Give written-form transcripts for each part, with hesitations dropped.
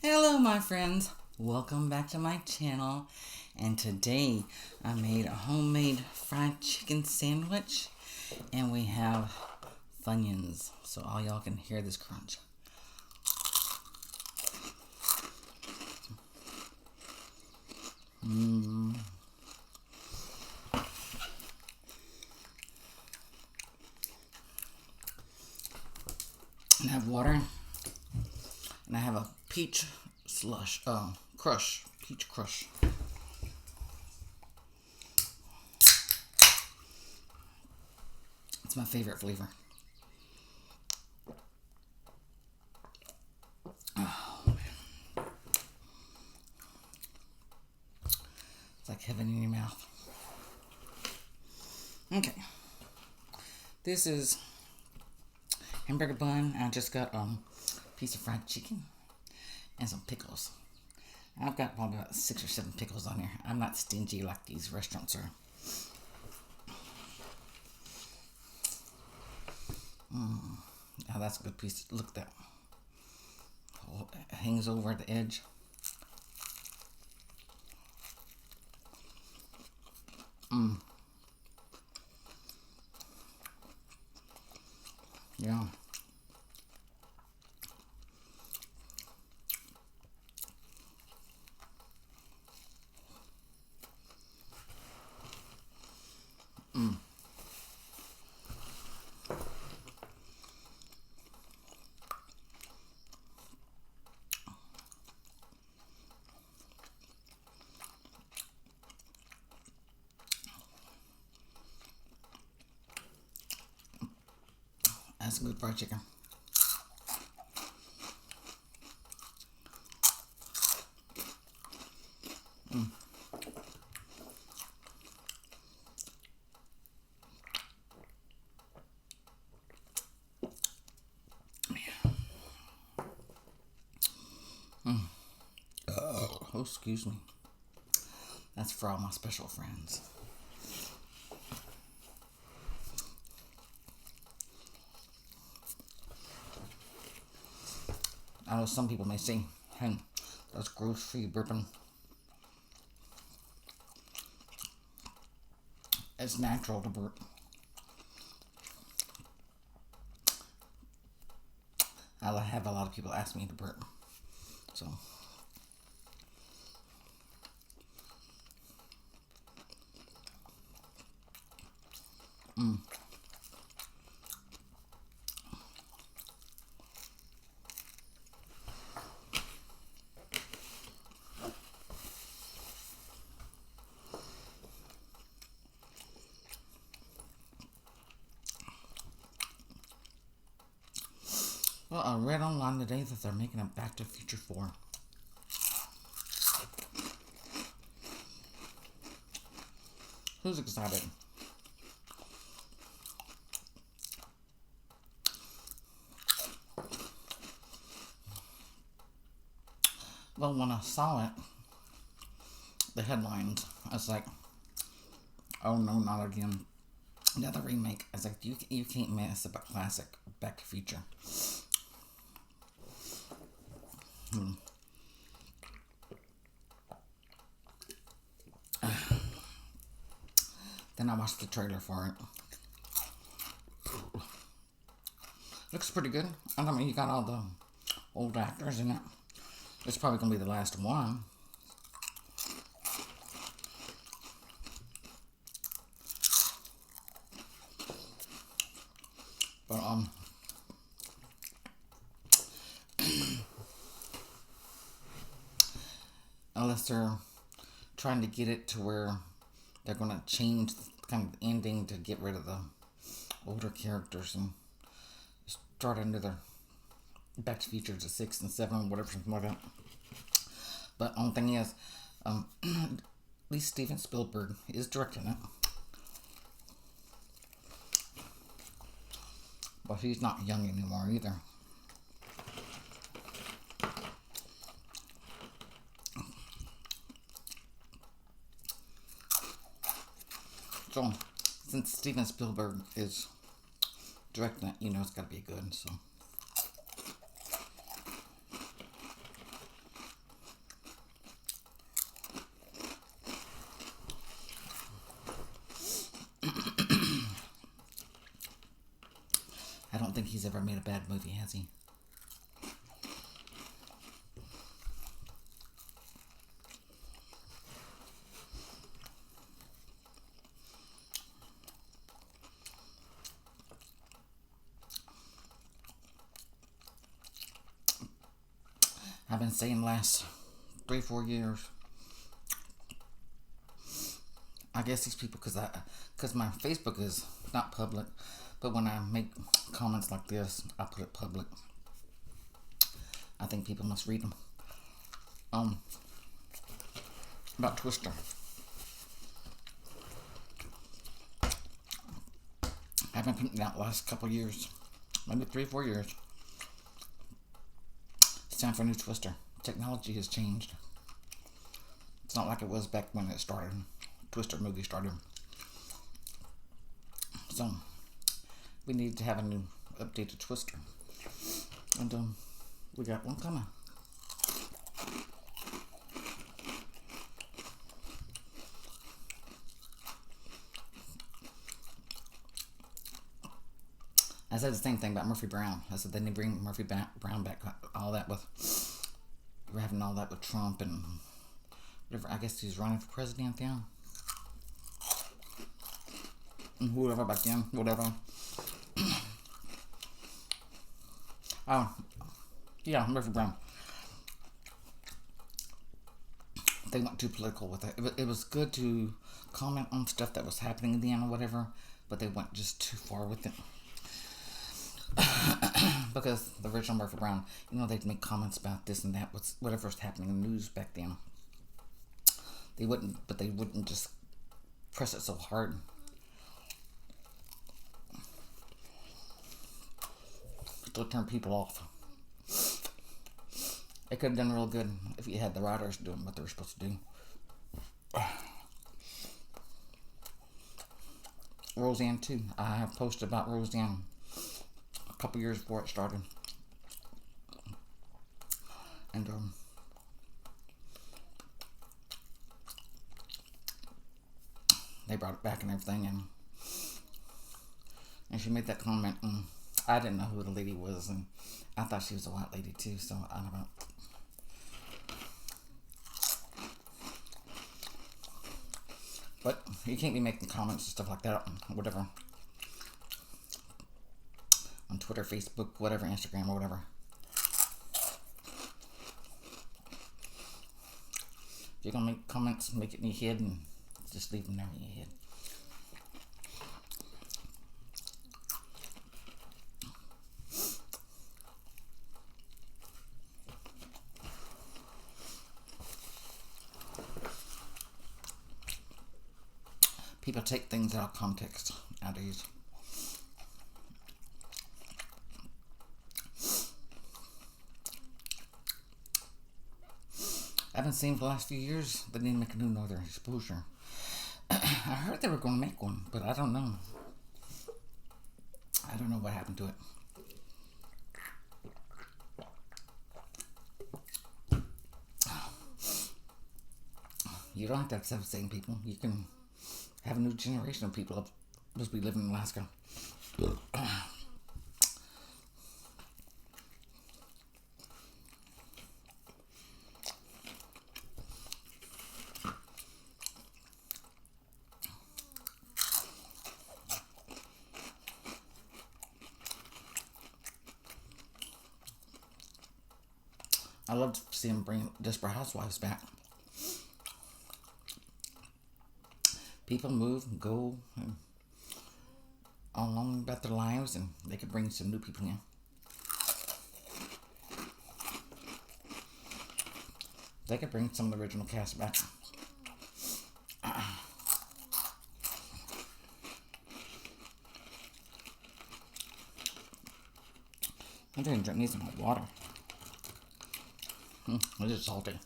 Hello my friends, welcome back to my channel, and today I made a homemade fried chicken sandwich and we have Funyuns, so all y'all can hear this crunch. And I have water, and I have a peach slush, peach crush. It's my favorite flavor. Oh man, it's like heaven in your mouth. Okay, this is hamburger bun. I just got a piece of fried chicken and some pickles. I've got probably about 6 or 7 pickles on here. I'm not stingy like these restaurants are. Oh, that's a good piece. Look at that. Oh, it hangs over at the edge. Yeah. That's good fried chicken. Oh, excuse me. That's for all my special friends. I know some people may say, hey, that's gross for you burping. It's natural to burp. I have a lot of people ask me to burp. So. Well, I read online today that they're making a Back to the Future 4. Who's excited? Well, when I saw it, the headlines, I was like, oh no, not again. Another remake. I was like, you can't mess up a classic Back to the Future. Then I watched the trailer for it. Looks pretty good. I mean, you got all the old actors in it. It's probably going to be the last one. But, unless they're trying to get it to where they're going to change kind of the ending to get rid of the older characters and start another Back to the Future to 6 and 7, whatever, something like that. But only thing is, at least Steven Spielberg is directing it. But he's not young anymore either. So, since Steven Spielberg is directing it, you know it's got to be good. So. I don't think he's ever made a bad movie, has he? I've been saying the last 3-4 years. I guess these people, because my Facebook is not public, but when I make comments like this, I put it public. I think people must read them. About Twister. I've been putting it out the last couple years, maybe 3-4 years. It's time for a new Twister. Technology has changed. It's not like it was back when it started. Twister movie started. So we need to have a new updated Twister, and we got one coming. I said the same thing about Murphy Brown. I said they need to bring Murphy Brown back. All that with we're having all that with Trump and whatever. I guess he's running for president now. Whoever back then, whatever. Oh, yeah, Murphy Brown. They went too political with it. It was good to comment on stuff that was happening then or whatever, but they went just too far with it. Because the original Murphy Brown, you know, they'd make comments about this and that, whatever was happening in the news back then. They wouldn't just press it so hard. To turn people off. It could have done real good if you had the writers doing what they were supposed to do. Roseanne too. I have posted about Roseanne a couple years before it started, and they brought it back and everything, and she made that comment, and I didn't know who the lady was, and I thought she was a white lady too, so I don't know. But you can't be making comments and stuff like that, whatever, on Twitter, Facebook, whatever, Instagram, or whatever. If you're gonna make comments, make it in your head, and just leave them there in your head. People take things out of context nowadays. I haven't seen for the last few years. They need to make a new Northern Exposure. I heard they were going to make one, but I don't know. I don't know what happened to it. You don't have to have the same people. You can have a new generation of people supposed to be living in Alaska. I love to see them bring Desperate Housewives back. People move and go and along about their lives, and they could bring some new people in. They could bring some of the original cast back. I'm going to need some hot water. It is salty.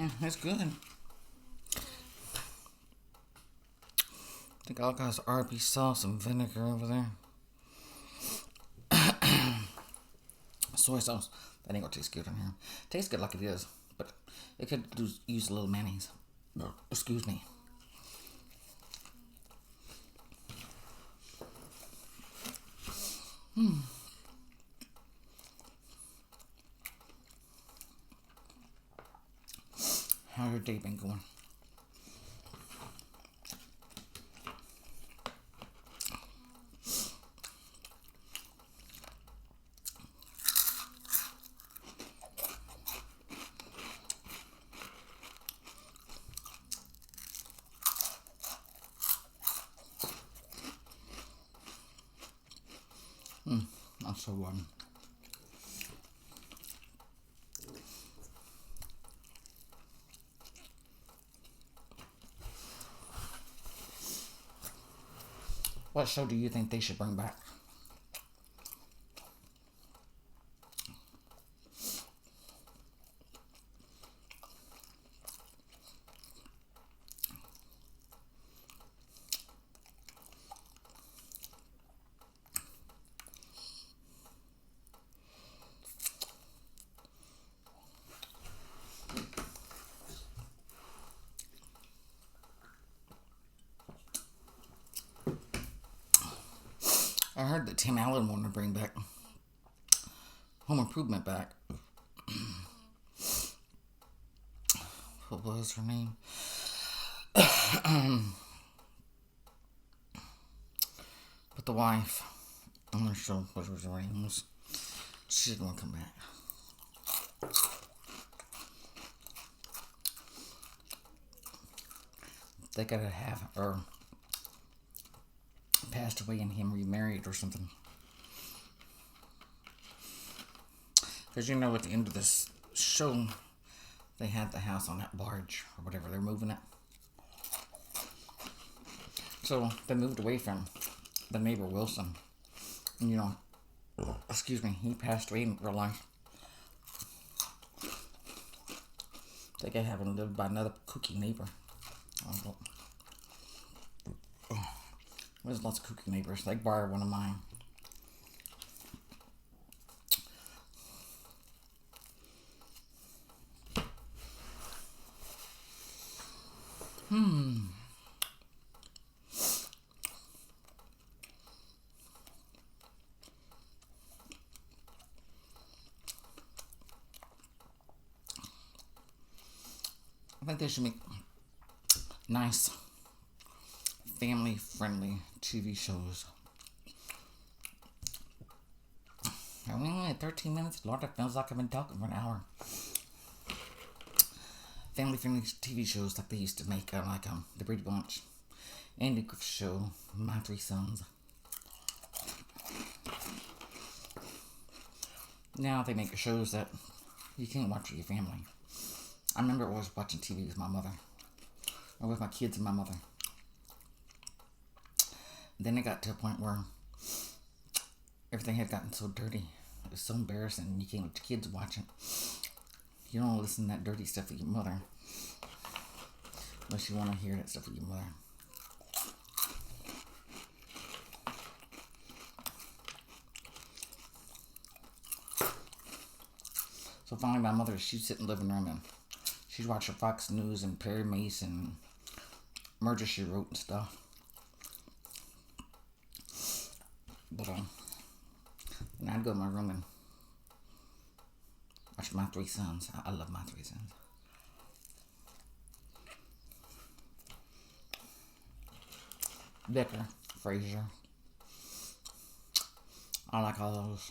Yeah, it's good. I think all got RB sauce and vinegar over there. Soy sauce. That ain't gonna taste good in here. Tastes good like it is, but it could use a little mayonnaise. Excuse me. How's your day been going? Not so good. What show do you think they should bring back? I heard that Tim Allen wanted to bring back Home Improvement back. What was her name? But the wife, I'm not sure what her name was. She didn't want to come back. They gotta have her passed away and him remarried or something. Because you know, at the end of this show, they had the house on that barge or whatever. They're moving it. So they moved away from the neighbor Wilson. And, you know, excuse me, he passed away in real life. They could have him lived by another kooky neighbor. There's lots of kooky neighbors. They borrow one of mine. I think they should make nice, family-friendly TV shows. And we only had 13 minutes. Lord, it feels like I've been talking for an hour. Family-friendly TV shows like they used to make, like The Brady Bunch, Andy Griffith Show, My Three Sons. Now they make shows that you can't watch with your family. I remember always watching TV with my mother, or with my kids and my mother. Then it got to a point where everything had gotten so dirty. It was so embarrassing. You can't let your kids watch it. You don't listen to that dirty stuff with your mother, unless you want to hear that stuff with your mother. So finally my mother, she'd sit in the living room and she'd watch her Fox News and Perry Mason, Murder, She Wrote and stuff. But and I'd go to my room and watch My Three Sons. I love My Three Sons. Becker, Frasier. I like all those.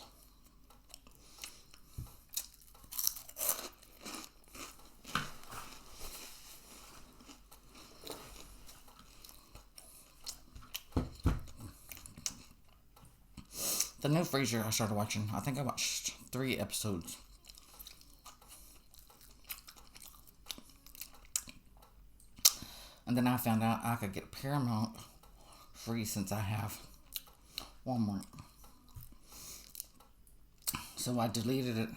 The new Frasier I started watching, I think I watched 3 episodes. And then I found out I could get Paramount free since I have Walmart. So I deleted it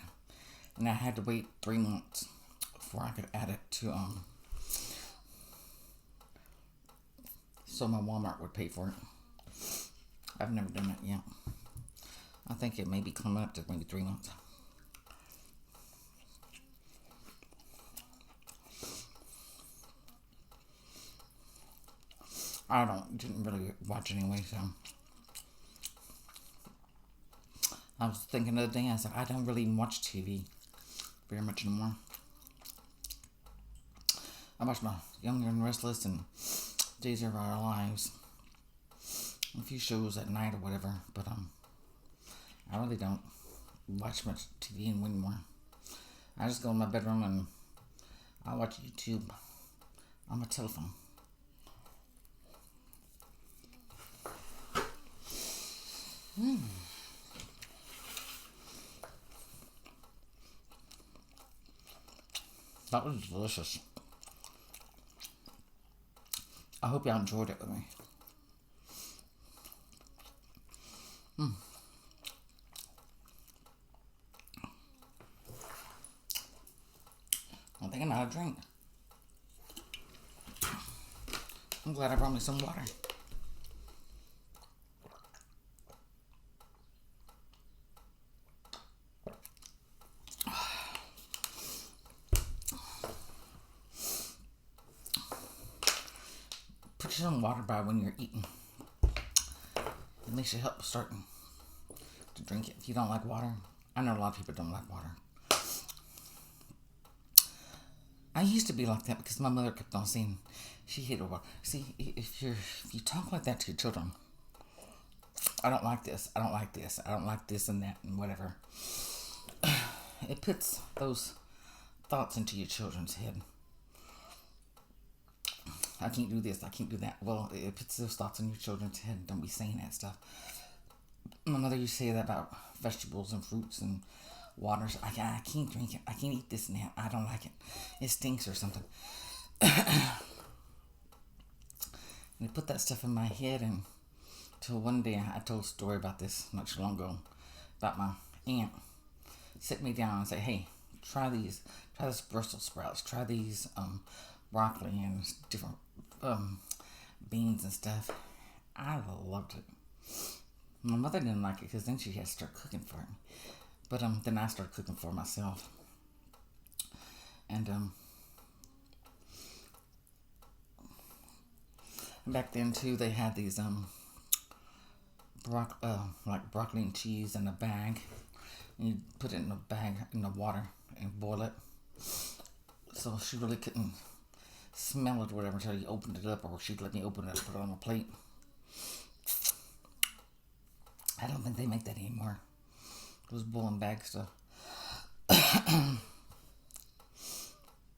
and I had to wait 3 months before I could add it to so my Walmart would pay for it. I've never done it yet. I think it may be coming up to maybe 3 months. Didn't really watch anyway, so. I was thinking the other day, I said, I don't really watch TV very much anymore. I watch my Young and Restless and Days of Our Lives. A few shows at night or whatever, but I really don't watch much TV anymore. I just go in my bedroom and I watch YouTube on my telephone. That was delicious. I hope y'all enjoyed it with me. I think I know how to drink. I'm glad I brought me some water. Put some water by when you're eating. It makes you help starting to drink it. If you don't like water, I know a lot of people don't like water. I used to be like that because my mother kept on saying she hated water. See, if you talk like that to your children, I don't like this, I don't like this, I don't like this and that and whatever. It puts those thoughts into your children's head. I can't do this, I can't do that. Well, it puts those thoughts in your children's head. Don't be saying that stuff. My mother used to say that about vegetables and fruits and waters. I can't drink it. I can't eat this and that. I don't like it. It stinks or something. And they put that stuff in my head, and till one day I told a story about this not too long ago, about my aunt sit me down and say, hey, try this Brussels sprouts, try these broccoli and different beans and stuff. I loved it. My mother didn't like it because then she had to start cooking for me. But then I started cooking for myself. And back then too, they had these like broccoli and cheese in a bag. And you put it in a bag in the water and boil it. So she really couldn't smell it or whatever until you opened it up, or she'd let me open it up, put it on a plate. I don't think they make that anymore. Those boiling bag stuff.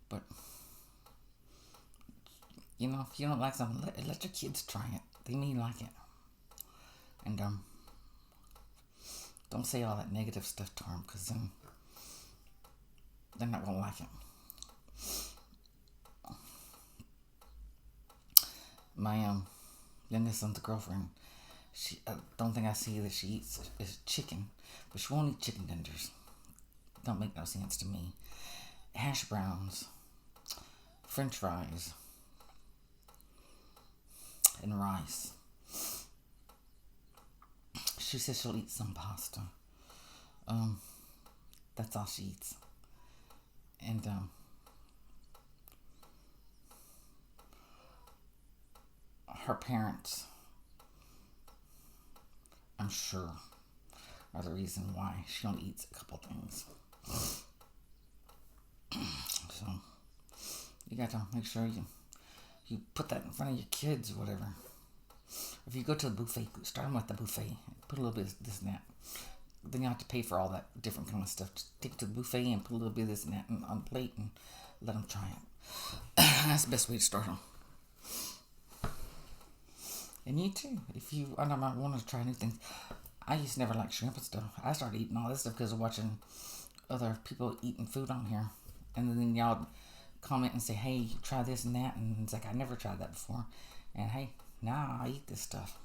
But you know, if you don't like something, let your kids try it. They may like it. And don't say all that negative stuff to them, because then they're not gonna like it. My youngest son's girlfriend, I don't think I see that she eats is chicken, but she won't eat chicken tenders. Don't make no sense to me. Hash browns, French fries, and rice. She says she'll eat some pasta. That's all she eats. And her parents, I'm sure, are the reason why she only eats a couple things. So you got to make sure you put that in front of your kids or whatever. If you go to the buffet, start them with the buffet. Put a little bit of this and that. Then you have to pay for all that different kind of stuff. Just take it to the buffet and put a little bit of this and that on the plate and let them try it. That's the best way to start them. And you too, if you want to try new things. I used to never like shrimp and stuff. I started eating all this stuff because of watching other people eating food on here. And then y'all comment and say, hey, try this and that. And it's like, I never tried that before. And hey, now I eat this stuff.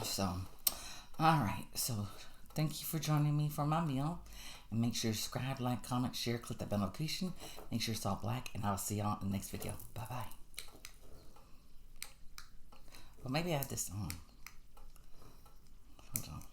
So, alright. So, Thank you for joining me for my meal. And make sure to subscribe, like, comment, share, click that bell notification. Make sure it's all black, and I'll see y'all in the next video. Bye-bye. Well, maybe I had this on. Hold on.